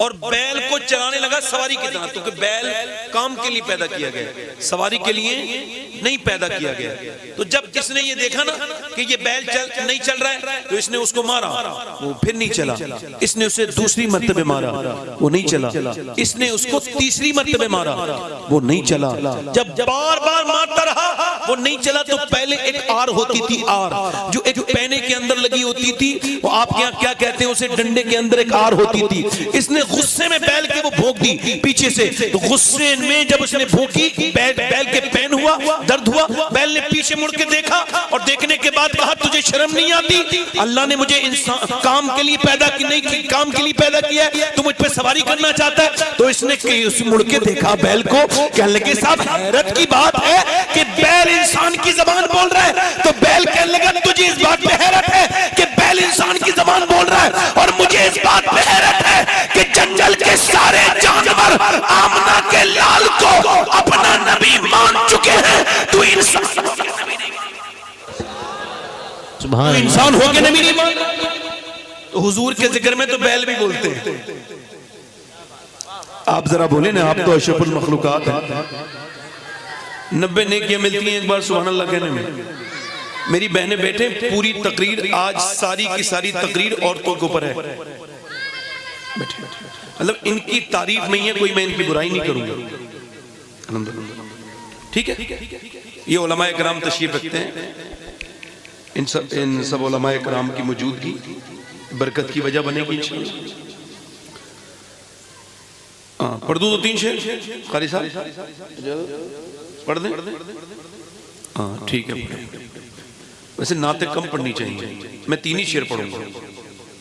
और बैल को चलाने लगा सवारी की तरह, क्योंकि बैल काम के लिए पैदा किया गया, सवारी के लिए नहीं पैदा किया गया। तो जब इसने ये देखा ना कि ये बैल नहीं चल रहा है, तो इसने उसको मारा, वो फिर नहीं चला। इसने उसे दूसरी मर्तबे मारा, वो नहीं चला। इसने उसको तीसरी मर्तबे मारा, वो नहीं चला। जब बार बार मारता रहा वो नहीं चला, तो पहले एक आर होती थी, आर जो एक पैने के अंदर लगी होती थी, वो आपके यहाँ क्या कहते हैं उसे, डंडे के अंदर एक आर होती थी। इसने गुस्से में बैल के वो भोंक दी पीछे से, तो गुस्से में जब उसने भोंकी, बैल के पैन हुआ, दर्द हुआ। बैल ने पीछे मुड़ के देखा और देखने के बाद कहा तुझे शर्म नहीं आती? अल्लाह ने मुझे इंसान काम के लिए पैदा की नहीं, काम के लिए पैदा किया है, तू मुझ पे सवारी करना चाहता है? तो इसने मुड़ के देखा बैल को, कहने लगे साहब हैरत की बात है कि बैल इंसान की जबान बोल रहा है। तो बैल कहने लगा तुझे इस बात पे हैरत है कि बैल इंसान की जबान बोल रहा है, और मुझे इस बात पे हैरत है कि जंगल के सारे जानवर आमना के लाल को अपना नबी मान चुके हैं, तू इंसान हो के नबी नहीं मान। तो हुजूर के जिक्र में तो बैल भी बोलते हैं। आप जरा बोले ना, आप तो अशरफुल मखलूकात हैं। 90 नेकियां मिलती हैं एक बार सुभान अल्लाह कहने में। मेरी बहनें बैठे, पूरी तकरीर आज सारी की सारी तकरीर औरतों के ऊपर है। बैठे मतलब इनकी तारीफ नहीं है कोई, मैं इनकी बुराई नहीं करूंगा, ठीक है। ये उलमाए किराम तशरीफ रखते हैं, इन सब उलमाए किराम की मौजूदगी बरकत की वजह बनेगी इंशाअल्लाह। पढ़ दूं 2-3 शेर कारी साहब, पढ़ दें? हाँ ठीक है। वैसे नाते कम पढ़नी चाहिए, मैं 3 ही शेर पढ़ूंगा,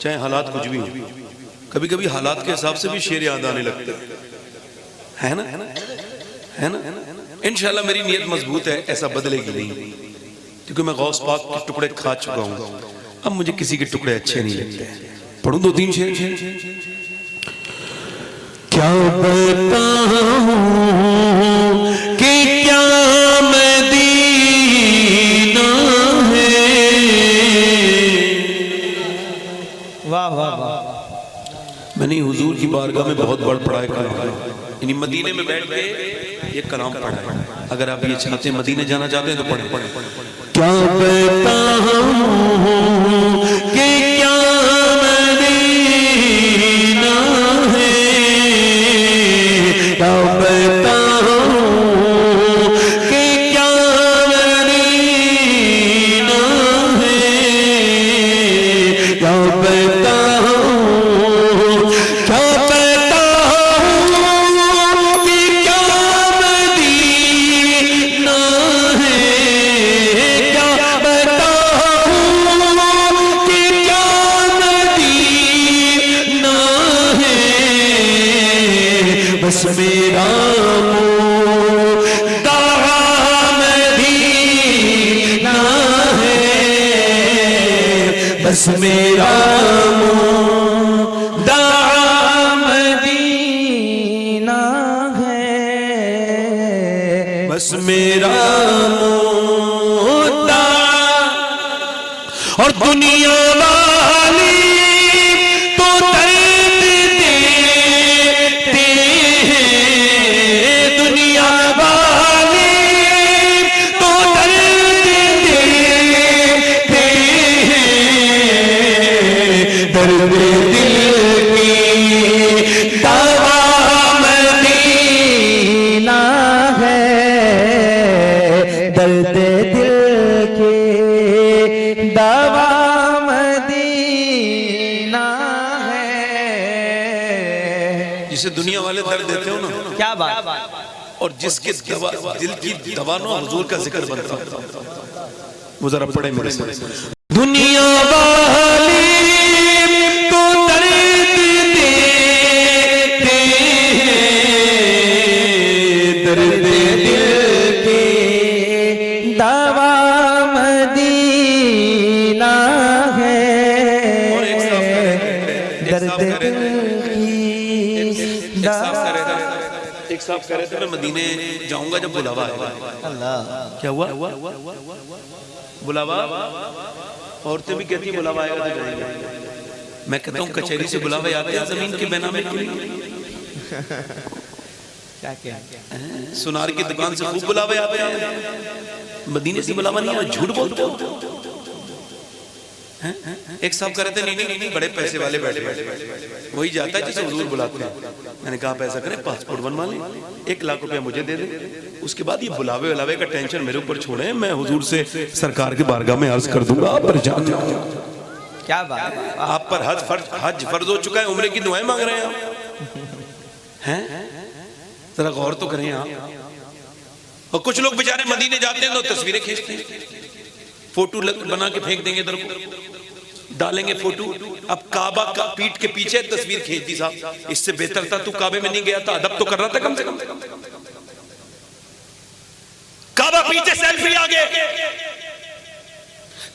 चाहे हालात कुछ भी हो। कभी कभी हालात के हिसाब से भी शेर याद आने लगते है ना, है ना। इंशाल्लाह मेरी नीयत मजबूत है, ऐसा बदलेगी नहीं, क्योंकि मैं गौस पाक के टुकड़े खा चुका हूँ, अब मुझे किसी के टुकड़े अच्छे नहीं लगते। पढ़ूं 2-3 शेर? क्या बताऊं कि क्या मदीना है। वाह वाह वाह। मैंने हुजूर की बारगाह में बहुत बड़ पढ़ा है कलाम, यानी मदीने में बैठ के ये कलाम पढ़ा है। अगर आप ये चाहते हैं, मदीने जाना चाहते हैं तो पढ़ें। क्या बताऊं कि क्या मदीना है, क्या बताऊं कि क्या मदीना है, क्या बताऊं कि क्या मदीना है, क्या बताऊं कि क्या मदीना है। बस मेरा मदीना है, बस मेरा मदीना है, बस मेरा मुद्दा। और दुनिया वाली तो दर्द देते हैं, दुनिया वाली तो दर्द देते हैं, दर्द दिल की दवा मदीना है, दर्द दिल की दवा मदीना है। जिसे दुनिया वाले दर्द देते हो ना, क्या बात, और जिसके दवा दिल की दवा ना हुजूर का जिक्र बनता है, वो जरा पढ़े मेरे से। दुनिया वाली तो दर्द देते हैं, दर्द दिल की दवा मदीना है, दर्द दिल की दवा। एक साहब कह रहे थे मैं मदीने जाऊंगा जब बुलावा आएगा। अल्लाह, क्या हुआ? बुलावा, औरतें भी कहती बुलावा आएगा तो जाएंगे। मैं कहता हूँ कचहरी से बुलावे आते हैं जमीन के बेनामे के लिए। क्या सुनार की दुकान से खूब बुलावे आते हैं, मदीने से बुलावा नहीं आया। झूठ बोलते हो। एक साहब कह रहे थे नहीं बड़े पैसे वाले बैठे वही जाता है जिसे हुजूर बुलाते हैं। मैंने कहा पैसा करें, पासपोर्ट बनवा लें, 1 लाख रुपया मुझे दे दें, उसके बाद ये बुलावे का टेंशन मेरे ऊपर छोड़े, मैं हुजूर से सरकार की बारगाह में अर्ज कर दूंगा, आप परेशान ना हो। क्या बात, आप पर हज फर्ज हो चुका है, उम्रे की दुआएं मांग रहे हैं आप हैं? जरा गौर तो करें आप। और कुछ लोग बेचारे मदीने जाते हैं तो तस्वीरें खींचते हैं, फोटो बना के फेंक देंगे इधर को, डालेंगे फोटो। अब काबा का पीठ के पीछे तस्वीर खींच दी साहब, इससे बेहतर था तू काबे में नहीं गया था, अदब तो कर रहा था कम से कम। काबा पीछे सेल्फी आगे,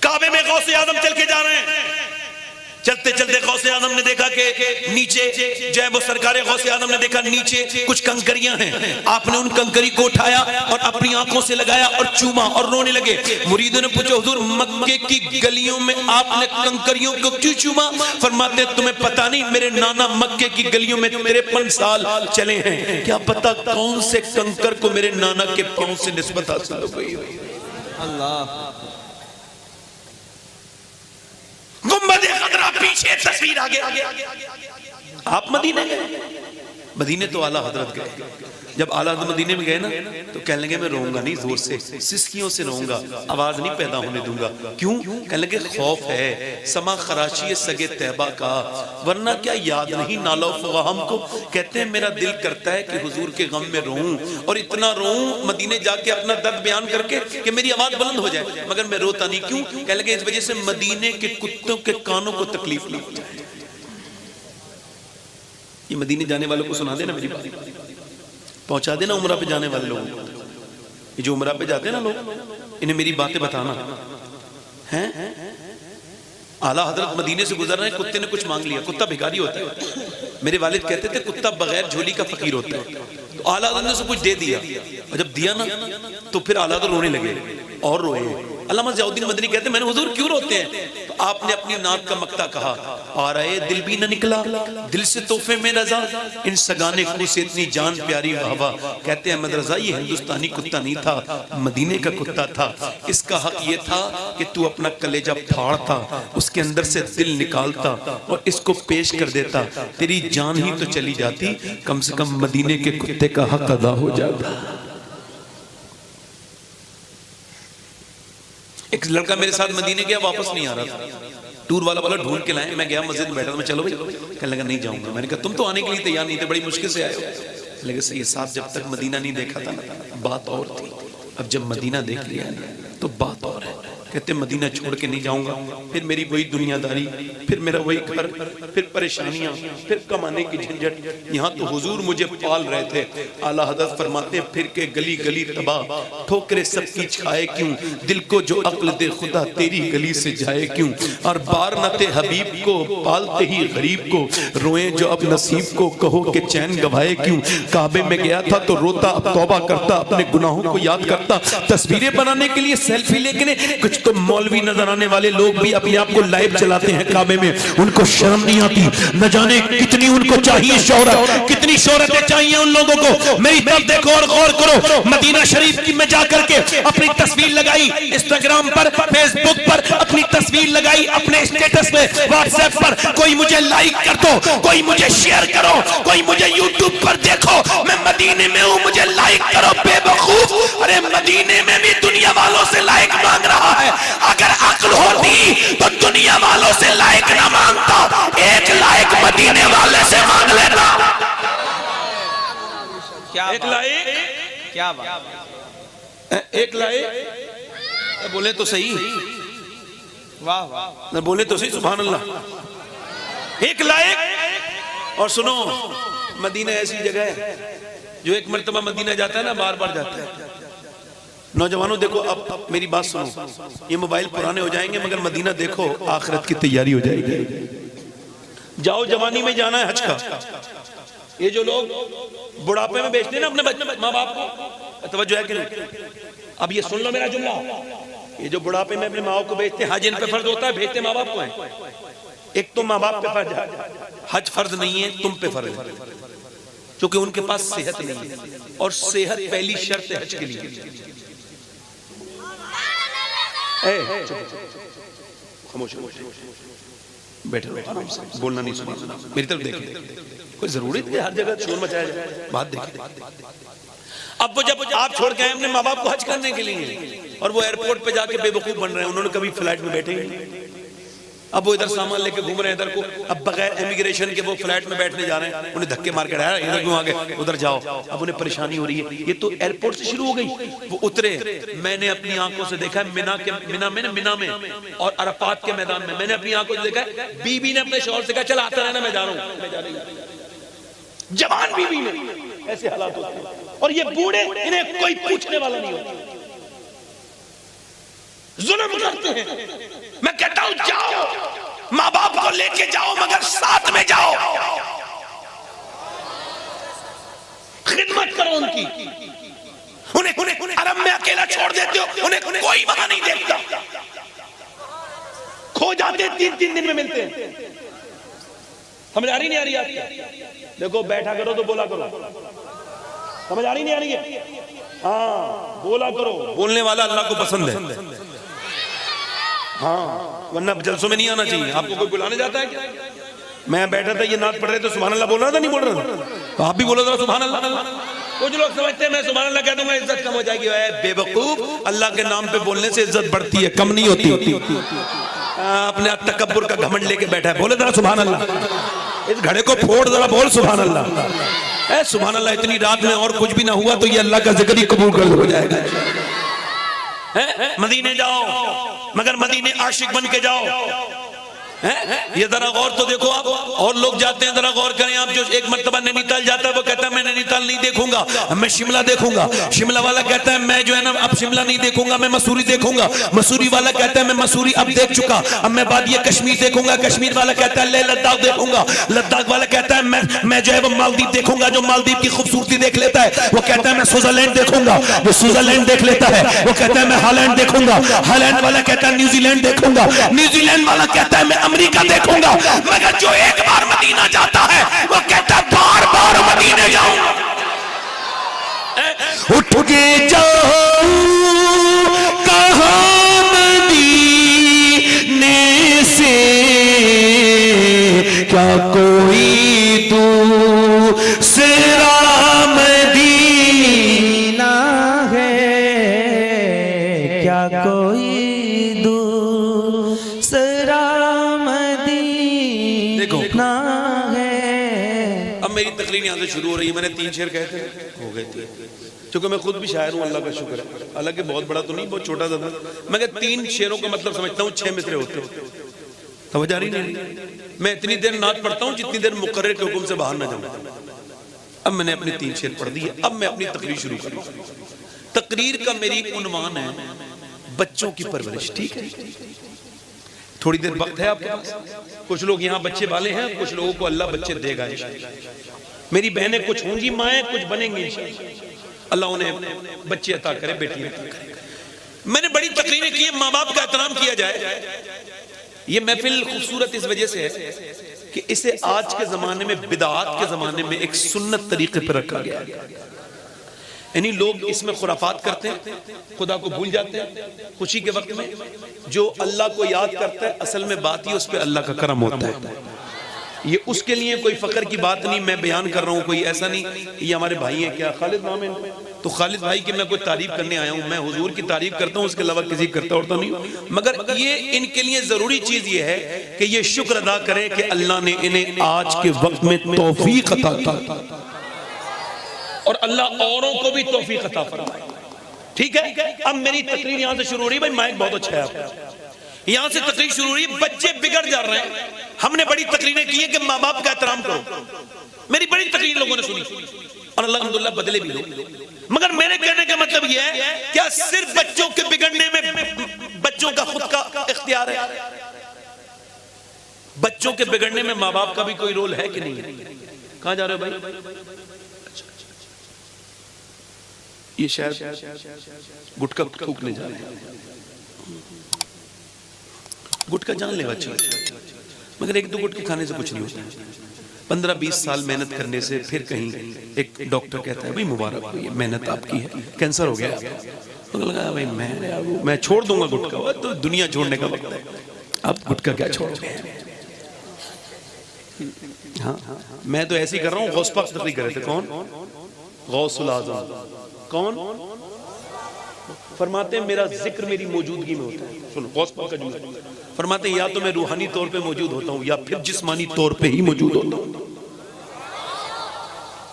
काबे में गौसे आजम चल के जा रहे हैं, चलते चलते गौसे आजम ने देखा कि नीचे जो है वो सरकारे गौसे आजम ने देखा नीचे कुछ कंकरियां हैं। आपने उन कंकरी को उठाया और अपनी आंखों से लगाया और चूमा और रोने लगे। मुरीदों ने पूछा हुजूर मक्के की गलियों में आपने कंकरियों को क्यों चूमा? फरमाते तुम्हें पता नहीं मेरे नाना मक्के की गलियों में 53 साल चले हैं, क्या पता कौन से कंकर को मेरे नाना के पांव से निस्बत हासिल हो गई। अल्लाह, गुंबदे खतरा पीछे, तस्वीर आगे। आप मदीने गए? मदीने तो आला हजरत गए। जब आला हजरत मदीने में गए ना तो कहने लगे मैं रोऊंगा नहीं, जोर से सिसकियों से रोऊंगा, आवाज नहीं पैदा होने दूंगा। क्यों? कहने लगे खौफ है समा खराशी सगे तैबा का, वरना क्या याद नहीं नालो फवाहम को। कहते हैं मेरा दिल करता है कि हुजूर के गम में रोऊं और इतना रोऊं मदीने जाके अपना दर्द बयान करके कि मेरी आवाज बुलंद हो जाए, मगर मैं रोता नहीं। क्यों? कहने लगे इस वजह से मदीने के कुत्तों के कानों को तकलीफ नहीं हो जाए। ये मदीने जाने वालों को सुना देना मेरी बात, पहुंचा देना उमरा पे जाने वाले लोग, ये जो उमरा पे जाते हैं ना लोग, इन्हें मेरी बातें बताना हैं। आला हजरत मदीने से गुजर रहे हैं, कुत्ते ने कुछ मांग लिया, कुत्ता भिखारी होता है। मेरे वालिद कहते थे कुत्ता बगैर झोली का फकीर होता है। तो आला हजरत ने उसे कुछ दे दिया और जब दिया ना तो फिर आला हजरत रोने लगे और रोए। अल्लामा ज़ियाउद्दीन मदनी कहते हैं मैंने हुजूर क्यों रोते हैं? तो आपने अपनी नाक का मक्ता कहा, आ रहे दिल भी न निकला, दिल से तोहफे में रजा, इन सगाने खून से इतनी जान प्यारी वाहवा। कहते हैं अहमद रजा ये हिंदुस्तानी कुत्ता नहीं था, मदीने का कुत्ता था। इसका हक ये था कि तू अपना कलेजा फाड़ता, उसके अंदर से दिल निकालता और इसको पेश कर देता, तेरी जान ही तो चली जाती, कम से कम मदीने के कुत्ते का हक अदा हो जाता। एक लड़का मेरे साथ मदीने गया, वापस नहीं आ रहा था, टूर वाला बोला ढूंढ के लाए। मैं गया मस्जिद में बैठा था, मैं चलो भाई, कहने लगा नहीं जाऊंगा। मैंने कहा तुम तो आने के लिए तैयार नहीं थे, बड़ी मुश्किल से आए हो। लेकिन सही साहब जब तक मदीना नहीं देखा था बात और थी, अब जब मदीना देख लिया तो बात और है। कहते मदीना छोड़ के नहीं जाऊंगा, फिर मेरी वही दुनियादारी, फिर मेरा वही घर, फिर परेशानियां, फिर कमाने की झंझट। यहाँ तो हुजूर मुझे पाल रहे थे। आला हज़रत फरमाते फिर के गली गली तबाह, ठोकरे सबकी छाए क्यों, दिल को जो अक्ल दे खुदा तेरी गली से जाए क्यों। और बार न थे हबीब को पालते ही गरीब को, रोए जो अब नसीब को कहो कि चैन गवाए क्यों। काबे में गया था तो रोता, अब तौबा करता, अपने गुनाहों को याद करता। तस्वीरें बनाने के लिए सेल्फी लेके कुछ तो मौलवी नजर आने वाले लोग भी अपने आप को लाइव चलाते हैं काबे में, उनको शर्म नहीं आती। न जाने कितनी उनको चाहिए शोहरत, कितनी शोहरतें चाहिए उन लोगों को। मेरी तरफ देखो और गौर करो, मदीना शरीफ की में जाकर के अपनी तस्वीर लगाई, इंस्टाग्राम पर, फेसबुक पर अपनी तस्वीर लगाई, अपने स्टेटस में, व्हाट्सएप पर, कोई मुझे लाइक कर दो, कोई मुझे शेयर करो, कोई मुझे यूट्यूब पर देखो, मैं मदीने में हूँ मुझे लाइक करो। बेवकूफ, अरे मदीने में भी दुनिया वालों से लाइक मांग रहा है। अगर अक्ल होती तो दुनिया वालों से लाइक ना मांगता, एक लाइक मदीने वाले से मांग लेता। क्या एक लाइक, क्या बात, एक लाइक बोले तो सही, वाह वाह, बोले तो सही, सुभान अल्लाह। एक लाइक। और सुनो, मदीना ऐसी जगह है जो एक मर्तबा मदीना जाता है ना बार बार जाता है। नौजवानों देखो, अब मेरी बात सुनो, ये मोबाइल पुराने हो जाएंगे मगर मदीना देखो, आखिरत की तैयारी हो जाएगी। जाओ, जवानी में जाना है हज का। ये जो लोग बुढ़ापे में बेचते हैं ना अपने माँ बाप को, तवज्जो है कि नहीं? अब ये सुन लो मेरा जुमला, ये जो बुढ़ापे में अपने माँ बाप को बेचते हैं, हज इन पे फर्ज होता है, भेजते माँ बाप को हैं। एक तो माँ बाप पे फर्ज है, हज फर्ज नहीं है, तुम पे फर्ज है, क्योंकि उनके पास सेहत नहीं है, और सेहत पहली शर्त है हज के लिए। खामोश बैठे रहो, बोलना नहीं, सुना, मेरी तरफ देखिए, कोई जरूरत है हर जगह शोर मचाया जाए, बात देखिए। अब वो जब आप छोड़ के आए अपने माँ बाप को हज करने के लिए, और वो एयरपोर्ट पे जाके बेवकूफ बन रहे हैं, उन्होंने कभी फ्लाइट में बैठे ही नहीं, अब वो इधर सामान लेके घूम रहे हैं इधर को, अब बगैर इमिग्रेशन के वो फ्लाइट में बैठने जा रहे हैं, उन्हें धक्के मार के डाला, इधर क्यों आ गए, उधर जाओ। अब उन्हें परेशानी हो रही है, ये तो एयरपोर्ट से शुरू हो गई। वो उतरे, मैंने अपनी आंखों से देखा मिना में और अरफात के मैदान में, मैंने अपनी आंखों से देखा, बीबी ने अपने शौहर से कहा चल आता रहना, मैं जा रहा हूं, जवान बीबी ने, ऐसे हालात होते हैं। और ये बूढ़े, इन्हें कोई पूछने वाला नहीं होता, जुल्म करते हैं। मैं कहता हूं जाओ, माँ बाप को लेके जाओ, मगर साथ में जाओ, खिदमत करो उनकी। उन्हें अरब में अकेला छोड़ देते हो, उन्हें कोई वहां नहीं देखता, खो जाते 3-3 दिन में मिलते हैं। समझ आ रही नहीं आ रही आपको? देखो बैठा करो तो बोला करो, समझ आ रही नहीं आ रही है? हाँ बोला करो, बोलने वाला अल्लाह को पसंद है। हाँ वरना जलसों में नहीं आना चाहिए। आपको कोई बुलाने जाता है क्या? मैं बैठा था, ये नात पढ़ रहे थे, सुभान अल्लाह बोल रहा था, नहीं बोल रहा था? तो आप भी बोलो जरा सुभान अल्लाह। कुछ लोग समझते हैं मैं सुभान अल्लाह कह दूंगा इज्जत कम हो जाएगी। बेवकूफ, अल्लाह के नाम पे बोलने से इज्जत बढ़ती है, कम नहीं होती। अपने तकब्बुर का घमंड लेके बैठा है, बोले जरा सुभान अल्लाह, इस घड़े को फोड़ जरा, बोल सुभान अल्लाह। सुभान अल्लाह, इतनी रात में और कुछ भी ना हुआ तो ये अल्लाह का जिक्र ही कबूल कर हो जाएगा। मदीने जाओ, मगर मदीने आशिक बन के जाओ। ये जरा गौर तो देखो आप, और लोग जाते हैं, जरा गौर करें आप। जो एक मर्तबा नैनीताल जाता है वो कहता है मैं नैनीताल नहीं देखूंगा, मैं शिमला देखूंगा। शिमला वाला कहता है मैं जो है ना अब शिमला नहीं देखूंगा, मैं मसूरी देखूंगा। मसूरी वाला कहता है मैं मसूरी अब देख चुका, अब मैं वादी कश्मीर देखूंगा। कश्मीर वाला कहता है ले लद्दाख देखूंगा। लद्दाख वाला कहता है मैं जो है वो मालदीव देखूंगा। जो मालदीव की खूबसूरती देख लेता है वो कहता है मैं स्विट्जरलैंड देखूंगा। जो स्विट्जरलैंड देख लेता है वो कहता है मैं हॉलैंड देखूंगा। हॉलैंड वाला कहता है न्यूजीलैंड देखूंगा। न्यूजीलैंड वाला कहता है मैं अमेरिका देखूंगा। मगर जो एक बार मदीना जाता है वो कहता है बार बार मदीने जाऊंगा। उठ के जाओ कहां मदीने से, क्या कोई दूसरा मदीना है, क्या कोई ना है। अब मेरी तकरीर यहाँ से शुरू हो रही है। मैंने 3 शेर कहे थे, हो गए थे, क्योंकि मैं खुद भी शायर हूँ, अल्लाह का शुक्र है। हालांकि बहुत बड़ा तो नहीं, बहुत छोटा सा था, मगर 3 शेरों का मतलब समझता हूँ 6 मिसरे होते हो। समझ आ रही नहीं? मैं इतनी देर नात पढ़ता हूँ जितनी देर मुकर्रर के हुक्म से बाहर ना जाऊँ। अब मैंने अपने 3 शेर पढ़ दिए, अब मैं अपनी तकरीर शुरू करूँ। तकरीर का मेरी उन्वान है बच्चों की परवरिश। ठीक है, थोड़ी देर वक्त है आपके पास। कुछ लोग यहाँ बच्चे वाले हैं, कुछ लोगों को अल्लाह बच्चे देगा इंशाअल्लाह। मेरी बहनें कुछ होंगी माएँ, कुछ बनेंगी इंशाअल्लाह। अल्लाह उन्हें बच्चे अता करे, बेटियां अता करे। मैंने बड़ी तकरीरें की, माँ बाप का एहतराम किया जाए। ये महफिल खूबसूरत इस वजह से है कि इसे आज के जमाने में, बिदअत के जमाने में एक सुन्नत तरीके पर रखा गया है। यानी लोग इसमें खुराफात करते हैं, खुदा को भूल जाते हैं खुशी के वक्त में। जो अल्लाह को याद करता है, असल में बात ही उस पर अल्लाह का करम होता है। ये उसके लिए कोई फख्र की बात नहीं, मैं बयान कर रहा हूँ, कोई ऐसा नहीं। ये हमारे भाई हैं, क्या खालिद नाम है, तो खालिद भाई की मैं कोई तारीफ करने आया हूँ। मैं हुजूर की तारीफ करता हूँ, उसके अलावा किसी करता होता नहीं। मगर ये इनके लिए जरूरी चीज ये है कि ये शुक्र अदा करें कि अल्लाह ने इन्हें आज के वक्त में तौफीक अता की, और अल्लाह औरों को भी तौफीक अता फरमाए। ठीक है, अब मेरी तकरीर यहां से शुरू हो रही है। भाई माइक बहुत अच्छा है आपका, यहां से तकरीर शुरू हो रही है। बच्चे बिगड़ जा रहे हैं। हमने बड़ी तकरीरें की है कि माँ बाप का एहतराम करो। मेरी बड़ी तकरीर लोगों ने सुनी और अल्हम्दुलिल्लाह बदले भी लोग। मगर मेरे कहने का मतलब यह है, क्या सिर्फ बच्चों के बिगड़ने में बच्चों का खुद का इख्तियार है? बच्चों के बिगड़ने में माँ बाप का भी कोई रोल है कि नहीं है? कहां जा रहे हो भाई? ये शायद गुटका थूकने जा रहे हैं। गुटका जान ले बच्चे, मगर एक दो गुटके खाने से कुछ नहीं होता है। 15-20 साल मेहनत करने से फिर कहीं एक डॉक्टर कहता है भाई मुबारक हो, ये मेहनत आपकी है, कैंसर हो गया। तो लगा भाई मैं छोड़ दूंगा गुटखा, तो दुनिया छोड़ने का वक्त है, अब गुटखा क्या छोड़ोगे। हाँ, मैं तो ऐसे ही कर रहा हूँ। गौस पाक तकरीर कर रहे थे, कौन? गौसुल आज़म। कौन फरमाते हैं मेरा जिक्र मेरी मौजूदगी में होता है। सुनो गौस पाक का जुमला, फरमाते हैं या तो मैं रूहानी तौर पे मौजूद होता हूँ या फिर जिस्मानी तौर पे ही मौजूद होता हूँ।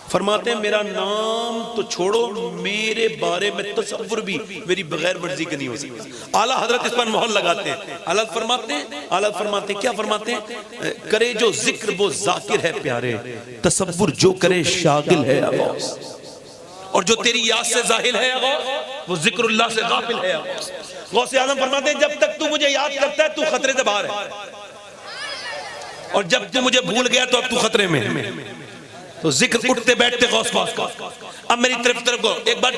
फरमाते हैं मेरा नाम तो छोड़ो, मेरे बारे में तसव्वुर भी मेरी बगैर मर्जी के नहीं हो सकता। आला हजरत इस पर मोहर लगाते हैं। आला फरमाते हैं क्या फरमाते हैं? करे जो जिक्र वो जाकिर है प्यारे, तसव्वुर जो करे शागिल है गौस। और जो तेरी याद से जाहिल है गौस, वो जिक्रुल्लाह से गाफिल है गौस। गौसे आज़म फरमाते हैं जब तक तू मुझे याद करता है तू खतरे से बाहर है, और जब तू मुझे भूल गया तो अब तू खतरे में है। तो जिक्र उठते बैठते गौस पाक का। अब मेरी तरफ को एक बार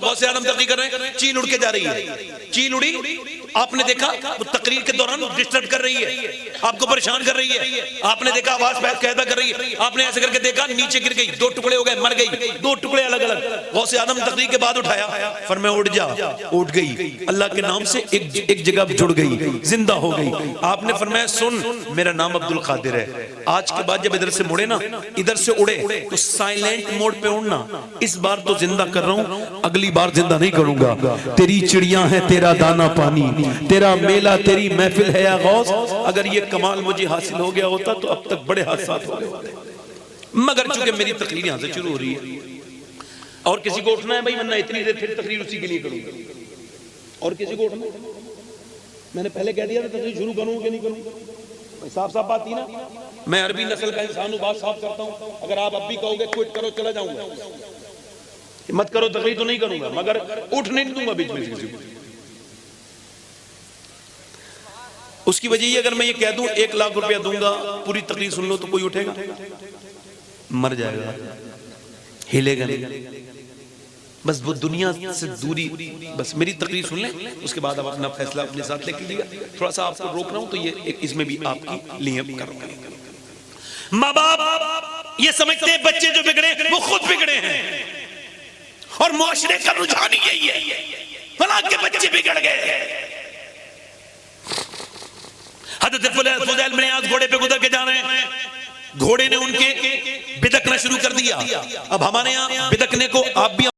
गौसे आज़म तकरीर कर रहे हैं, चील उड़ के जा रही है। चील उड़ी, आपने देखा वो तकरीर के दौरान डिस्टर्ब कर रही है, आपको परेशान कर रही है। आपने देखा आवाज पैदा कर रही है, आपने ऐसे करके देखा नीचे गिर गई, 2 टुकड़े हो गए, मर गई, 2 टुकड़े अलग अलग। गौसे आज़म तकरीर के बाद उठाया, फरमाया उठ जा, उठ गई, अल्लाह के नाम से एक जगह जुड़ गई, जिंदा हो गई। आपने फरमाया सुन मेरा नाम अब्दुल कादिर है, आज के बाद जब इधर से मुड़े ना, इधर से उड़े तो साइलेंट मोड पे उड़ना। इस बार तो जिंदा कर रहा हूं, अगली बार जिंदा नहीं करूंगा। तेरी चिड़िया है तेरा दाना पानी, तेरा मेला तेरी महफिल है या गौस। अगर ये कमाल मुझे हासिल हो गया होता तो अब तक बड़े हादसात हो गए, मगर चूंकि मेरी तकरीर यहां से शुरू हो रही है और किसी को उठना है भाई, वरना इतनी देर फिर तकरीर उसी के लिए करूंगा। और किसी को उठना, मैंने पहले कह दिया था तकरीर शुरू करूंगा कि नहीं करूंगा, साफ साफ बात थी ना। मैं अरबी नस्ल का इंसान हूं, बात साफ करता हूं। अगर आप अब भी कहोगे क्विट करो चला जाऊंगा, मत करो तकरीर तो नहीं करूंगा, मगर उठ नहीं दूंगा बीच में किसी को। उसकी वजह ये, अगर मैं ये कह दूं 1 लाख रुपया दूंगा पूरी तकरीर सुन लो, तो कोई उठेगा? मर जाएगा, हिलेगा नहीं। बस वो दुनिया से दूरी, बस मेरी तकरीर सुन लें, उसके बाद आप अपना फैसला अपने साथ ले लीजिएगा। थोड़ा सा आपको रोक रहा हूं तो ये इसमें भी आपकी लिए कर रहा हूं। माँ बाप ये समझते हैं बच्चे जो बिगड़े वो खुद बिगड़े हैं, और मुआशरे का रुझान यही है, फलां के बच्चे बिगड़ गए। हज़रत फुज़ैल बिन इयाज़ घोड़े पे गुजर के जा रहे हैं, घोड़े ने उनके बिदकना शुरू कर दिया। अब हमारे यहाँ बिदकने को आप भी